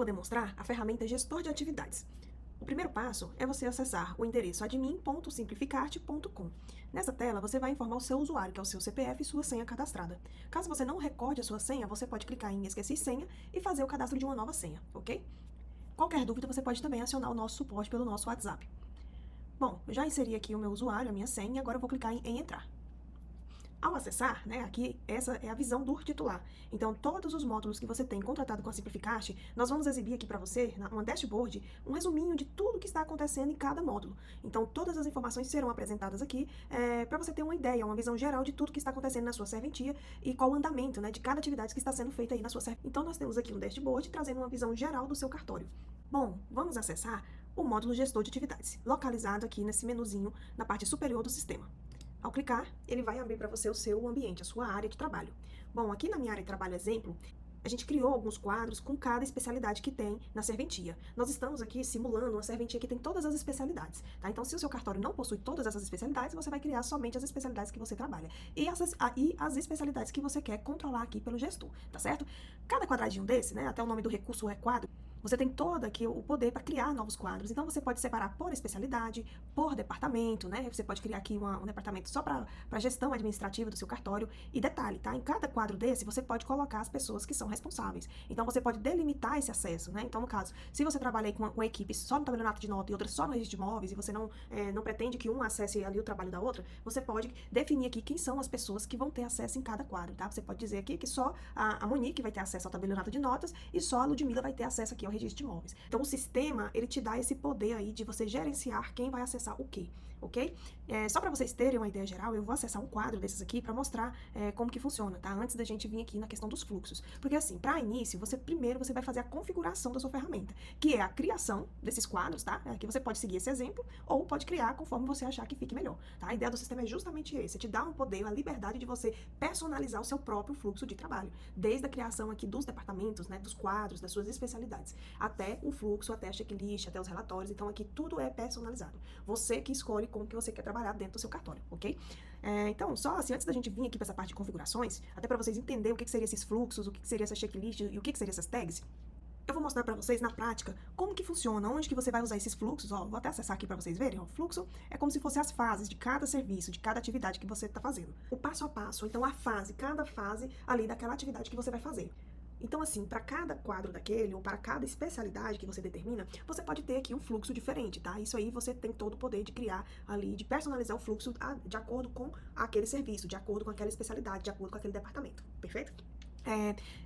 Vou demonstrar a ferramenta Gestor de Atividades. O primeiro passo é você acessar o endereço admin.simplificarte.com. Nessa tela, você vai informar o seu usuário, que é o seu CPF e sua senha cadastrada. Caso você não recorde a sua senha, você pode clicar em Esqueci senha e fazer o cadastro de uma nova senha, ok? Qualquer dúvida, você pode também acionar o nosso suporte pelo nosso WhatsApp. Bom, eu já inseri aqui o meu usuário, a minha senha, e agora eu vou clicar em Entrar. Ao acessar, né, aqui, essa é a visão do titular. Então, todos os módulos que você tem contratado com a Simplificarte, nós vamos exibir aqui para você, uma dashboard, um resuminho de tudo que está acontecendo em cada módulo. Então, todas as informações serão apresentadas aqui para você ter uma ideia, uma visão geral de tudo que está acontecendo na sua serventia e qual o andamento, né, de cada atividade que está sendo feita aí na sua serventia. Então, nós temos aqui um dashboard trazendo uma visão geral do seu cartório. Bom, vamos acessar o módulo Gestor de Atividades, localizado aqui nesse menuzinho na parte superior do sistema. Ao clicar, ele vai abrir para você o seu ambiente, a sua área de trabalho. Bom, aqui na minha área de trabalho exemplo, a gente criou alguns quadros com cada especialidade que tem na serventia. Nós estamos aqui simulando uma serventia que tem todas as especialidades, tá? Então, se o seu cartório não possui todas essas especialidades, você vai criar somente as especialidades que você trabalha. E as especialidades que você quer controlar aqui pelo gestor, tá certo? Cada quadradinho desse, né, até o nome do recurso é quadro, você tem todo aqui o poder para criar novos quadros. Então, você pode separar por especialidade, por departamento, né? Você pode criar aqui um departamento só para gestão administrativa do seu cartório. E detalhe, tá? Em cada quadro desse, você pode colocar as pessoas que são responsáveis. Então, você pode delimitar esse acesso, né? Então, no caso, se você trabalha aí com uma equipe só no tabelionato de nota e outra só no registro de imóveis, e você não pretende que um acesse ali o trabalho da outra, você pode definir aqui quem são as pessoas que vão ter acesso em cada quadro, tá? Você pode dizer aqui que só a Monique vai ter acesso ao tabelionato de notas e só a Ludmila vai ter acesso aqui ao registro de imóveis. Então, o sistema, ele te dá esse poder aí de você gerenciar quem vai acessar o quê, ok? Só para vocês terem uma ideia geral, eu vou acessar um quadro desses aqui para mostrar como que funciona, tá? Antes da gente vir aqui na questão dos fluxos. Porque assim, para início, primeiro você vai fazer a configuração da sua ferramenta, que é a criação desses quadros, tá? Aqui você pode seguir esse exemplo ou pode criar conforme você achar que fique melhor, tá? A ideia do sistema é justamente esse, te dá um poder, a liberdade de você personalizar o seu próprio fluxo de trabalho, desde a criação aqui dos departamentos, né, dos quadros, das suas especialidades, até o fluxo, até a checklist, até os relatórios. Então, aqui tudo é personalizado. Você que escolhe como que você quer trabalhar dentro do seu cartório, ok? Então, só assim, antes da gente vir aqui para essa parte de configurações, até para vocês entenderem o que seriam esses fluxos, o que seria essa checklist e o que seriam essas tags, eu vou mostrar para vocês na prática como que funciona, onde que você vai usar esses fluxos. Ó, vou até acessar aqui para vocês verem. Ó, fluxo é como se fossem as fases de cada serviço, de cada atividade que você está fazendo. O passo a passo, então a fase, cada fase ali daquela atividade que você vai fazer. Então, assim, para cada quadro daquele, ou para cada especialidade que você determina, você pode ter aqui um fluxo diferente, tá? Isso aí você tem todo o poder de criar ali, de personalizar o fluxo de acordo com aquele serviço, de acordo com aquela especialidade, de acordo com aquele departamento, perfeito?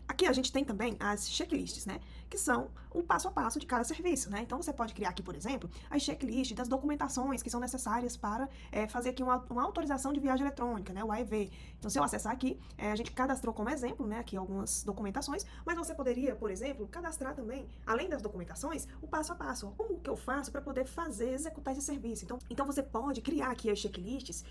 Aqui a gente tem também as checklists, né? Que são o passo a passo de cada serviço, né? Então, você pode criar aqui, por exemplo, as checklists das documentações que são necessárias para fazer aqui uma autorização de viagem eletrônica, né? O AEV. Então, se eu acessar aqui, a gente cadastrou como exemplo, né? Aqui algumas documentações, mas você poderia, por exemplo, cadastrar também, além das documentações, o passo a passo. Como que eu faço para poder executar esse serviço? Então você pode criar aqui as checklists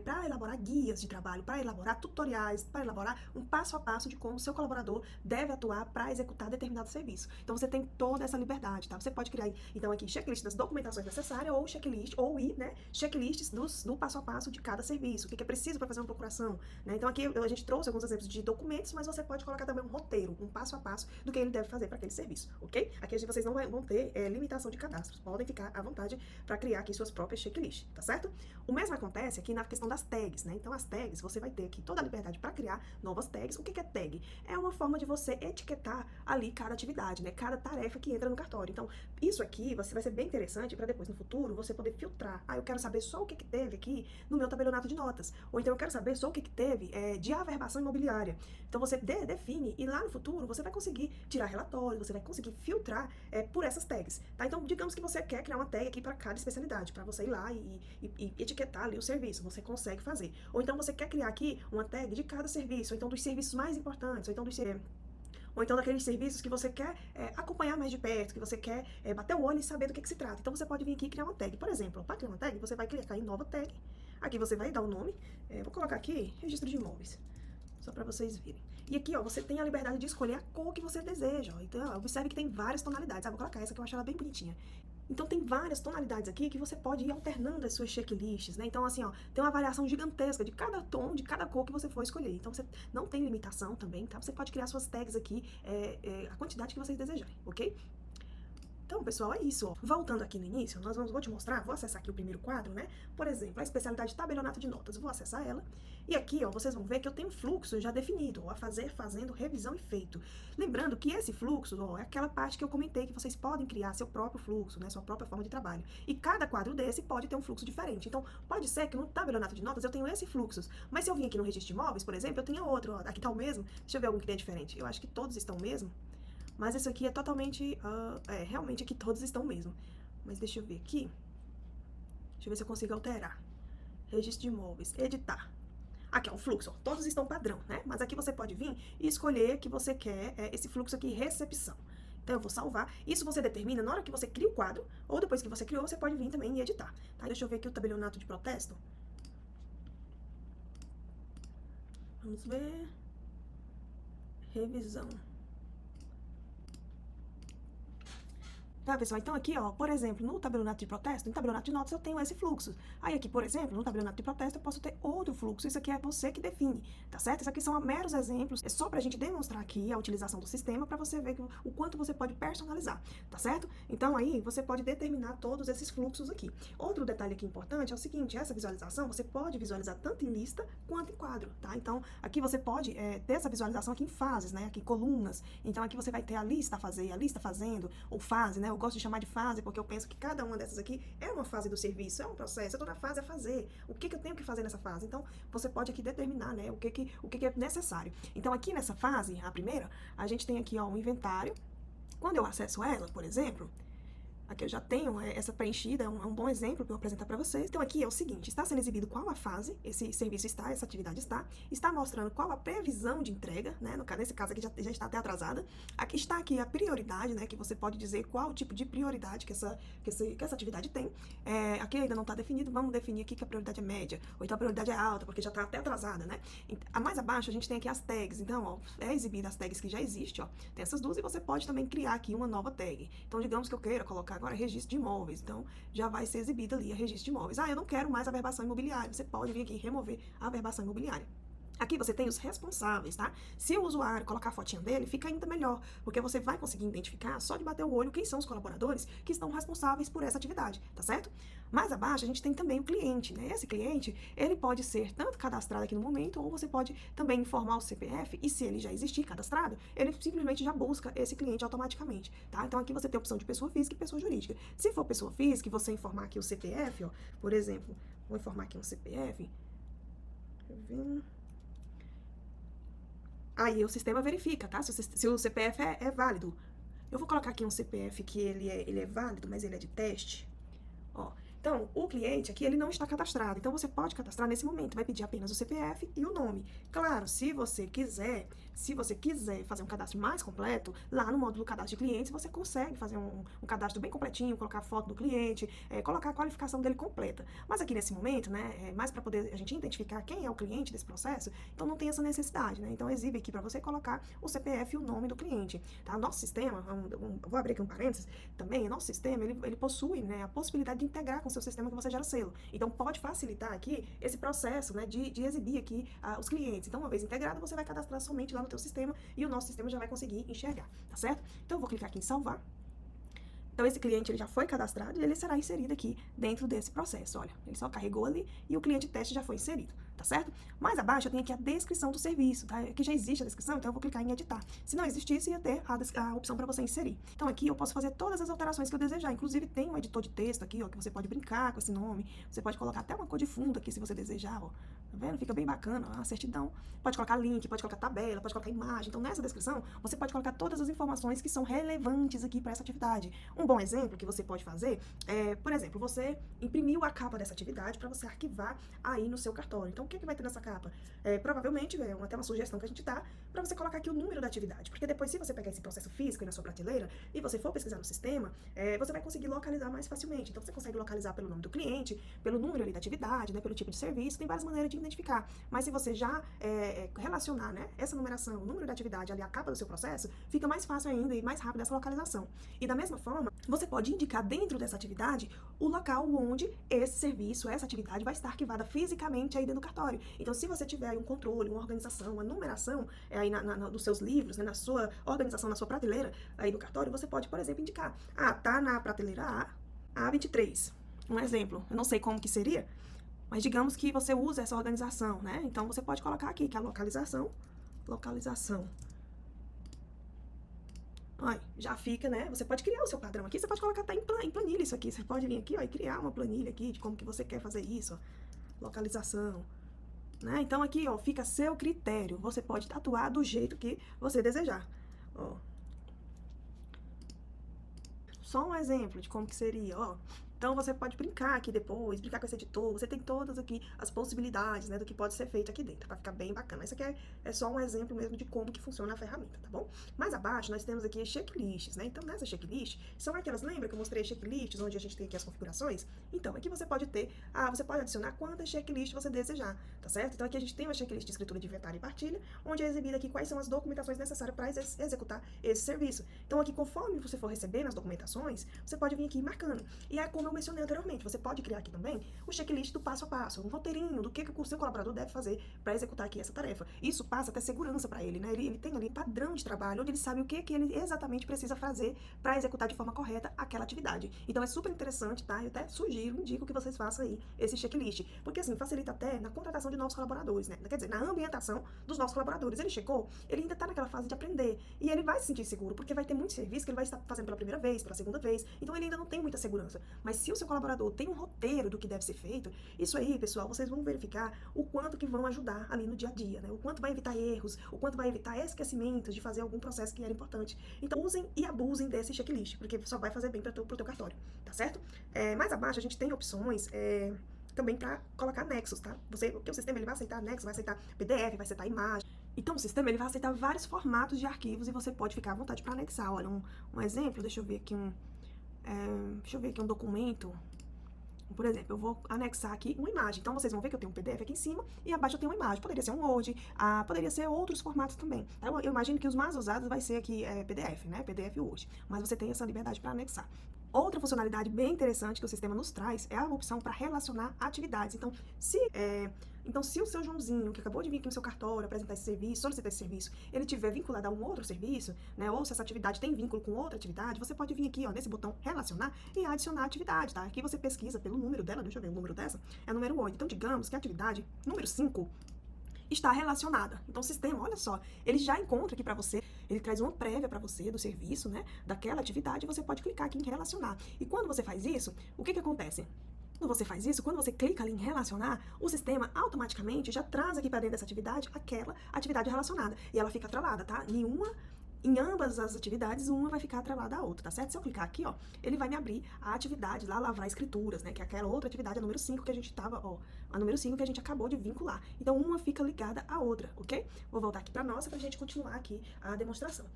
para elaborar guias de trabalho, para elaborar tutoriais, para elaborar um passo a passo de como o seu colaborador deve atuar para executar determinado serviço. Então, você tem toda essa liberdade, tá? Você pode criar, então, aqui, checklist das documentações necessárias ou checklist, né, checklists do passo a passo de cada serviço, o que é preciso para fazer uma procuração, né? Então, aqui a gente trouxe alguns exemplos de documentos, mas você pode colocar também um roteiro, um passo a passo do que ele deve fazer para aquele serviço, ok? Aqui vocês não vão ter limitação de cadastros, podem ficar à vontade para criar aqui suas próprias checklists, tá certo? O mesmo acontece aqui na questão das tags, né? Então, as tags, você vai ter aqui toda a liberdade para criar novas tags. O que é tag? É uma forma de você etiquetar ali cada atividade, né? Cada tarefa que entra no cartório. Então, isso aqui vai ser bem interessante para depois, no futuro, você poder filtrar. Eu quero saber só o que teve aqui no meu tabelionato de notas. Ou então, eu quero saber só o que teve de averbação imobiliária. Então, você define e lá no futuro você vai conseguir tirar relatório, você vai conseguir filtrar por essas tags, tá? Então, digamos que você quer criar uma tag aqui para cada especialidade, para você ir lá e etiquetar ali o serviço. Você consegue fazer. Ou então, você quer criar aqui uma tag de cada serviço, ou então dos serviços mais importantes, ou então daqueles serviços que você quer acompanhar mais de perto, que você quer bater o olho e saber do que se trata. Então, você pode vir aqui e criar uma tag. Por exemplo, para criar uma tag, você vai clicar em nova tag. Aqui você vai dar o nome. Vou colocar aqui, registro de imóveis. Só para vocês verem. E aqui, ó, você tem a liberdade de escolher a cor que você deseja. Ó. Então, ó, observe que tem várias tonalidades. Vou colocar essa que eu acho ela bem bonitinha. Então, tem várias tonalidades aqui que você pode ir alternando as suas checklists, né? Então, assim, ó, tem uma variação gigantesca de cada tom, de cada cor que você for escolher. Então, você não tem limitação também, tá? Você pode criar suas tags aqui, a quantidade que vocês desejarem, ok? Então, pessoal, é isso, ó. Voltando aqui no início, vou te mostrar, vou acessar aqui o primeiro quadro, né? Por exemplo, a especialidade tabelionato de notas. Vou acessar ela. E aqui, ó, vocês vão ver que eu tenho um fluxo já definido, ó, a fazer, fazendo, revisão e feito. Lembrando que esse fluxo, ó, é aquela parte que eu comentei que vocês podem criar seu próprio fluxo, né? Sua própria forma de trabalho. E cada quadro desse pode ter um fluxo diferente. Então, pode ser que no tabelionato de notas eu tenho esse fluxo. Mas se eu vim aqui no registro de imóveis, por exemplo, eu tenho outro, ó. Aqui tá o mesmo. Deixa eu ver algum que tenha diferente. Eu acho que todos estão o mesmo. Mas isso aqui é totalmente, realmente aqui todos estão mesmo. Mas deixa eu ver aqui. Deixa eu ver se eu consigo alterar. Registro de imóveis, editar. Aqui, ó, o fluxo, ó, todos estão padrão, né? Mas aqui você pode vir e escolher que você quer esse fluxo aqui, recepção. Então, eu vou salvar. Isso você determina na hora que você cria o quadro, ou depois que você criou, você pode vir também e editar. Tá? Deixa eu ver aqui o tabelionato de protesto. Vamos ver. Revisão. Tá, pessoal? Então aqui, ó, por exemplo, no tabelionato de protesto, no tabelionato de notas eu tenho esse fluxo. Aí aqui, por exemplo, no tabelionato de protesto eu posso ter outro fluxo. Isso aqui é você que define, tá certo? Isso aqui são meros exemplos. É só pra gente demonstrar aqui a utilização do sistema pra você ver o quanto você pode personalizar, tá certo? Então aí você pode determinar todos esses fluxos aqui. Outro detalhe aqui importante é o seguinte, essa visualização você pode visualizar tanto em lista quanto em quadro, tá? Então aqui você pode ter essa visualização aqui em fases, né? Aqui colunas. Então aqui você vai ter a lista a fazer, a lista fazendo, ou fase, né? Eu gosto de chamar de fase porque eu penso que cada uma dessas aqui é uma fase do serviço, é um processo. Eu tô na fase a fazer. O que eu tenho que fazer nessa fase? Então, você pode aqui determinar, né, o que é necessário. Então, aqui nessa fase, a primeira, a gente tem aqui, ó, um inventário. Quando eu acesso ela, por exemplo, aqui eu já tenho essa preenchida, é um bom exemplo para eu apresentar para vocês. Então aqui é o seguinte, está sendo exibido qual a fase, esse serviço está, essa atividade está mostrando qual a previsão de entrega, né, nesse caso aqui já está até atrasada. Aqui está aqui a prioridade, né, que você pode dizer qual o tipo de prioridade que essa atividade tem. Aqui ainda não está definido, vamos definir aqui que a prioridade é média, ou então a prioridade é alta, porque já está até atrasada, né. Mais abaixo a gente tem aqui as tags, então, ó, é exibida as tags que já existem, ó, tem essas duas e você pode também criar aqui uma nova tag. Então, digamos que eu queira colocar agora registro de imóveis, então já vai ser exibido ali a registro de imóveis. Eu não quero mais a verbação imobiliária, você pode vir aqui e remover a verbação imobiliária. Aqui você tem os responsáveis, tá? Se o usuário colocar a fotinha dele, fica ainda melhor, porque você vai conseguir identificar, só de bater o olho, quem são os colaboradores que estão responsáveis por essa atividade, tá certo? Mais abaixo, a gente tem também o cliente, né? Esse cliente, ele pode ser tanto cadastrado aqui no momento, ou você pode também informar o CPF, e se ele já existir cadastrado, ele simplesmente já busca esse cliente automaticamente, tá? Então, aqui você tem a opção de pessoa física e pessoa jurídica. Se for pessoa física e você informar aqui o CPF, ó, por exemplo, vou informar aqui um CPF, deixa eu ver... Aí o sistema verifica, tá? Se o CPF é válido. Eu vou colocar aqui um CPF que ele é válido, mas ele é de teste. Ó, então, o cliente aqui, ele não está cadastrado. Então, você pode cadastrar nesse momento. Vai pedir apenas o CPF e o nome. Claro, se você quiser fazer um cadastro mais completo, lá no módulo cadastro de clientes, você consegue fazer um cadastro bem completinho, colocar a foto do cliente, colocar a qualificação dele completa. Mas aqui nesse momento, né, mais para poder a gente identificar quem é o cliente desse processo, então não tem essa necessidade, né? Então, exibe aqui para você colocar o CPF e o nome do cliente, tá? Nosso sistema, vou abrir aqui um parênteses, também, nosso sistema, ele possui, né, a possibilidade de integrar com o seu sistema que você gera selo. Então, pode facilitar aqui esse processo, né, de exibir aqui os clientes. Então, uma vez integrado, você vai cadastrar somente lá no teu sistema e o nosso sistema já vai conseguir enxergar, tá certo? Então, eu vou clicar aqui em salvar. Então, esse cliente ele já foi cadastrado e ele será inserido aqui dentro desse processo. Olha, ele só carregou ali e o cliente teste já foi inserido, tá certo? Mais abaixo eu tenho aqui a descrição do serviço, tá? Aqui já existe a descrição, então eu vou clicar em editar. Se não existisse, ia ter a opção para você inserir. Então, aqui eu posso fazer todas as alterações que eu desejar. Inclusive, tem um editor de texto aqui, ó, que você pode brincar com esse nome. Você pode colocar até uma cor de fundo aqui, se você desejar, ó. Tá vendo? Fica bem bacana, ó, a certidão. Pode colocar link, pode colocar tabela, pode colocar imagem. Então, nessa descrição, você pode colocar todas as informações que são relevantes aqui para essa atividade. Um bom exemplo que você pode fazer é, por exemplo, você imprimiu a capa dessa atividade para você arquivar aí no seu cartório. Então, o que vai ter nessa capa? Provavelmente, até uma sugestão que a gente dá, para você colocar aqui o número da atividade. Porque depois, se você pegar esse processo físico aí na sua prateleira e você for pesquisar no sistema, você vai conseguir localizar mais facilmente. Então, você consegue localizar pelo nome do cliente, pelo número ali da atividade, né, pelo tipo de serviço. Tem várias maneiras de identificar. Mas se você já relacionar, né, essa numeração, o número da atividade ali, a capa do seu processo, fica mais fácil ainda e mais rápido essa localização. E da mesma forma, você pode indicar dentro dessa atividade o local onde esse serviço, essa atividade vai estar arquivada fisicamente aí dentro do cartório. Então, se você tiver aí um controle, uma organização, uma numeração aí dos seus livros, né, na sua organização, na sua prateleira aí do cartório, você pode, por exemplo, indicar, tá na prateleira A23. Um exemplo, eu não sei como que seria, mas digamos que você usa essa organização, né? Então, você pode colocar aqui que a localização, Olha, já fica, né? Você pode criar o seu padrão aqui, você pode colocar até em planilha isso aqui. Você pode vir aqui, ó, e criar uma planilha aqui de como que você quer fazer isso, ó. Localização, né? Então aqui, ó, fica a seu critério. Você pode tatuar do jeito que você desejar, ó. Só um exemplo de como que seria, ó. Então, você pode brincar aqui depois, brincar com esse editor. Você tem todas aqui as possibilidades, né, do que pode ser feito aqui dentro, para ficar bem bacana. Isso aqui é só um exemplo mesmo de como que funciona a ferramenta, tá bom? Mais abaixo, nós temos aqui checklists, né? Então, nessa checklist, são aquelas, lembra que eu mostrei checklists, onde a gente tem aqui as configurações? Então, aqui você pode ter, você pode adicionar quantas checklists você desejar, tá certo? Então, aqui a gente tem uma checklist de escritura de inventário e partilha, onde é exibida aqui quais são as documentações necessárias para executar esse serviço. Então, aqui, conforme você for recebendo as documentações, você pode vir aqui marcando. E é como eu mencionei anteriormente, você pode criar aqui também o checklist do passo a passo, um roteirinho do que o seu colaborador deve fazer para executar aqui essa tarefa. Isso passa até segurança para ele, né? Ele tem ali um padrão de trabalho, onde ele sabe o que ele exatamente precisa fazer para executar de forma correta aquela atividade. Então é super interessante, tá? Eu até indico que vocês façam aí esse checklist, porque assim, facilita até na contratação de novos colaboradores, né? Quer dizer, na ambientação dos novos colaboradores. Ele chegou, ele ainda tá naquela fase de aprender, e ele vai se sentir seguro, porque vai ter muito serviço que ele vai estar fazendo pela primeira vez, pela segunda vez, então ele ainda não tem muita segurança. Mas se o seu colaborador tem um roteiro do que deve ser feito, isso aí, pessoal, vocês vão verificar o quanto que vão ajudar ali no dia a dia, né? O quanto vai evitar erros, o quanto vai evitar esquecimentos de fazer algum processo que era importante. Então, usem e abusem desse checklist, porque só vai fazer bem pro teu cartório, tá certo? Mais abaixo, a gente tem opções também para colocar anexos, tá? Porque o sistema ele vai aceitar anexos, vai aceitar PDF, vai aceitar imagem. Então, o sistema ele vai aceitar vários formatos de arquivos e você pode ficar à vontade para anexar. Olha, um exemplo, deixa eu ver aqui um documento. Por exemplo, eu vou anexar aqui uma imagem. Então, vocês vão ver que eu tenho um PDF aqui em cima e abaixo eu tenho uma imagem. Poderia ser um Word, poderia ser outros formatos também. Eu imagino que os mais usados vai ser aqui PDF, né? PDF e Word. Mas você tem essa liberdade para anexar. Outra funcionalidade bem interessante que o sistema nos traz é a opção para relacionar atividades. Então, se o seu Joãozinho, que acabou de vir aqui no seu cartório apresentar esse serviço, solicitar esse serviço, ele tiver vinculado a um outro serviço, né, ou se essa atividade tem vínculo com outra atividade, você pode vir aqui, ó, nesse botão relacionar e adicionar a atividade, tá? Aqui você pesquisa pelo número dela, deixa eu ver o número dessa, é o número 8. Então, digamos que a atividade número 5 está relacionada. Então, o sistema, olha só, ele já encontra aqui para você, ele traz uma prévia para você do serviço, né, daquela atividade, você pode clicar aqui em relacionar. E quando você faz isso, o que acontece? Quando você faz isso, quando você clica ali em relacionar, o sistema automaticamente já traz aqui para dentro dessa atividade aquela atividade relacionada. E ela fica atrelada, tá? Em ambas as atividades, uma vai ficar atrelada à outra, tá certo? Se eu clicar aqui, ó, ele vai me abrir a atividade lá, lavrar escrituras, né? Que é aquela outra atividade, a número 5 que a gente tava, ó, a número 5 que a gente acabou de vincular. Então, uma fica ligada à outra, ok? Vou voltar aqui pra nossa pra gente continuar aqui a demonstração.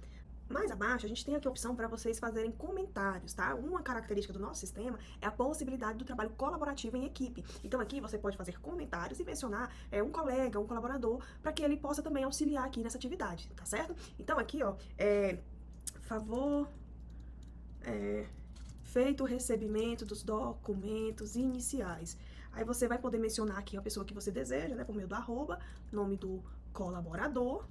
Mais abaixo, a gente tem aqui a opção para vocês fazerem comentários, tá? Uma característica do nosso sistema é a possibilidade do trabalho colaborativo em equipe. Então, aqui você pode fazer comentários e mencionar um colega, um colaborador, para que ele possa também auxiliar aqui nessa atividade, tá certo? Então, aqui, ó, feito o recebimento dos documentos iniciais. Aí você vai poder mencionar aqui a pessoa que você deseja, né? Por meio do arroba, nome do colaborador,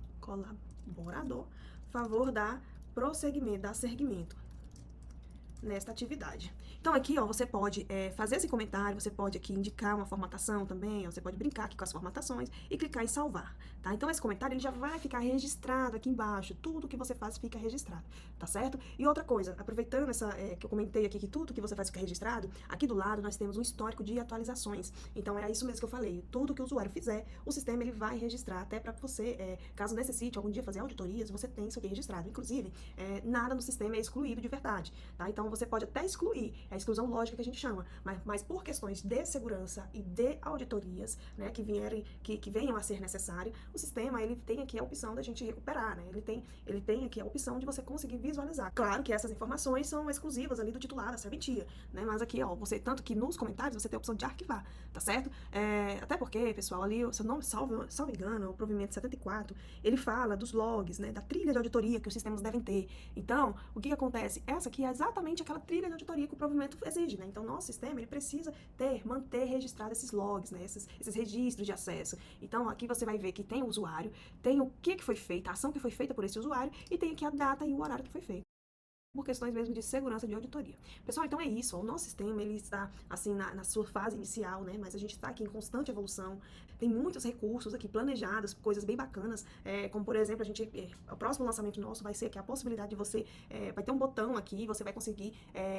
favor dar prosseguimento, dar seguimento nesta atividade. Então aqui, ó, você pode fazer esse comentário, você pode aqui indicar uma formatação também, ó, você pode brincar aqui com as formatações e clicar em salvar, tá? Então esse comentário ele já vai ficar registrado aqui embaixo, tudo que você faz fica registrado, tá certo? E outra coisa, aproveitando que eu comentei aqui que tudo que você faz fica registrado, aqui do lado nós temos um histórico de atualizações. Então é isso mesmo que eu falei, tudo que o usuário fizer, o sistema ele vai registrar, até para você, caso necessite algum dia fazer auditorias, você tem isso aqui registrado. Inclusive, nada no sistema é excluído de verdade, tá? Então você pode até excluir, é a exclusão lógica que a gente chama, mas por questões de segurança e de auditorias, né, que venham a ser necessário, o sistema, ele tem aqui a opção da gente recuperar, né, ele tem aqui a opção de você conseguir visualizar. Claro que essas informações são exclusivas ali do titular da serventia, né, mas aqui, ó, tanto que nos comentários você tem a opção de arquivar, tá certo? Até porque, pessoal, ali, se eu não salvo engano, o provimento 74, ele fala dos logs, né, da trilha de auditoria que os sistemas devem ter. Então, o que acontece? Essa aqui é exatamente aquela trilha de auditoria que o provimento exige, né? Então, nosso sistema, ele precisa manter registrado esses logs, né, esses registros de acesso. Então, aqui você vai ver que tem o usuário, tem o que foi feito, a ação que foi feita por esse usuário, e tem aqui a data e o horário que foi feito, por questões mesmo de segurança de auditoria. Pessoal, então é isso, o nosso sistema, ele está, assim, na sua fase inicial, né, mas a gente está aqui em constante evolução, tem muitos recursos aqui planejados, coisas bem bacanas, como por exemplo, o próximo lançamento nosso vai ser que a possibilidade de você, vai ter um botão aqui, você vai conseguir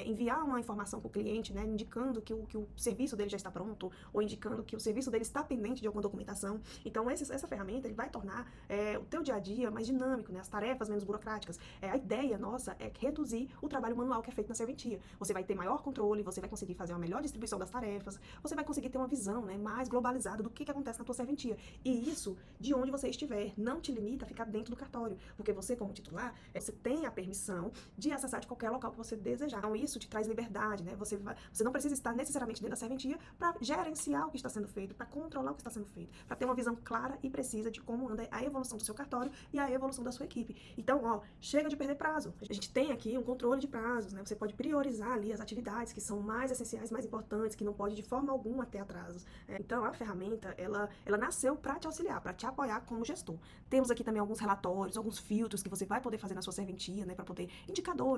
enviar uma informação para o cliente, né, indicando que o serviço dele já está pronto, ou indicando que o serviço dele está pendente de alguma documentação. Então, essa ferramenta, ele vai tornar o teu dia a dia mais dinâmico, né, as tarefas menos burocráticas. A ideia nossa é reduzir o trabalho manual que é feito na serventia. Você vai ter maior controle, você vai conseguir fazer uma melhor distribuição das tarefas, você vai conseguir ter uma visão, né, mais globalizada do que acontece na tua serventia. E isso de onde você estiver. Não te limita a ficar dentro do cartório, porque você, como titular, você tem a permissão de acessar de qualquer local que você desejar. Então, isso te traz liberdade, né? Você não precisa estar necessariamente dentro da serventia para gerenciar o que está sendo feito, para controlar o que está sendo feito, para ter uma visão clara e precisa de como anda a evolução do seu cartório e a evolução da sua equipe. Então, ó, chega de perder prazo. A gente tem aqui um controle de prazos, né? Você pode priorizar ali as atividades que são mais essenciais, mais importantes, que não pode de forma alguma ter atrasos. Então, a ferramenta, ela nasceu para te auxiliar, para te apoiar como gestor. Temos aqui também alguns relatórios, alguns filtros que você vai poder fazer na sua serventia, né? Para poder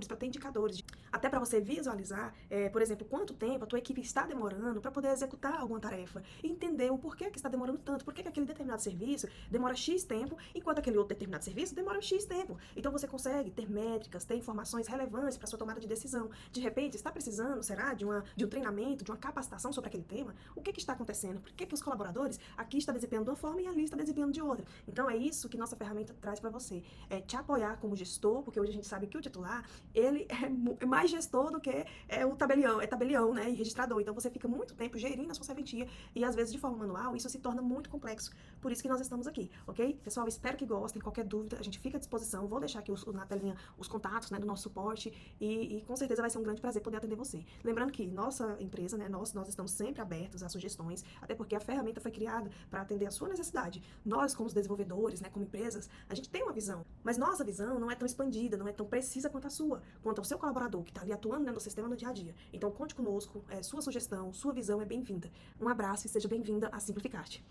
para ter indicadores, até para você visualizar, por exemplo, quanto tempo a tua equipe está demorando para poder executar alguma tarefa e entender o porquê que está demorando tanto, por que aquele determinado serviço demora X tempo, enquanto aquele outro determinado serviço demora X tempo. Então, você consegue ter métricas, ter informações relevantes para sua tomada de decisão. De repente, está precisando, será, de um treinamento, de uma capacitação sobre aquele tema? O que está acontecendo? Por que os colaboradores aqui estão desempenhando de uma forma e ali está desempenhando de outra? Então, é isso que nossa ferramenta traz para você. Te apoiar como gestor, porque hoje a gente sabe que o titular, ele é mais gestor do que o tabelião, né, e registrador. Então, você fica muito tempo gerindo a sua serventia e, às vezes, de forma manual, isso se torna muito complexo. Por isso que nós estamos aqui, ok? Pessoal, espero que gostem. Qualquer dúvida, a gente fica à disposição. Vou deixar aqui na telinha os contatos, né, do nosso suporte e com certeza vai ser um grande prazer poder atender você. Lembrando que nossa empresa, né, nós estamos sempre abertos a sugestões, até porque a ferramenta foi criada para atender a sua necessidade. Nós, como os desenvolvedores, né, como empresas, a gente tem uma visão, mas nossa visão não é tão expandida, não é tão precisa quanto a sua, quanto ao seu colaborador que está ali atuando, né, no sistema no dia a dia. Então, conte conosco, sua sugestão, sua visão é bem-vinda. Um abraço e seja bem-vinda a Simplificarte.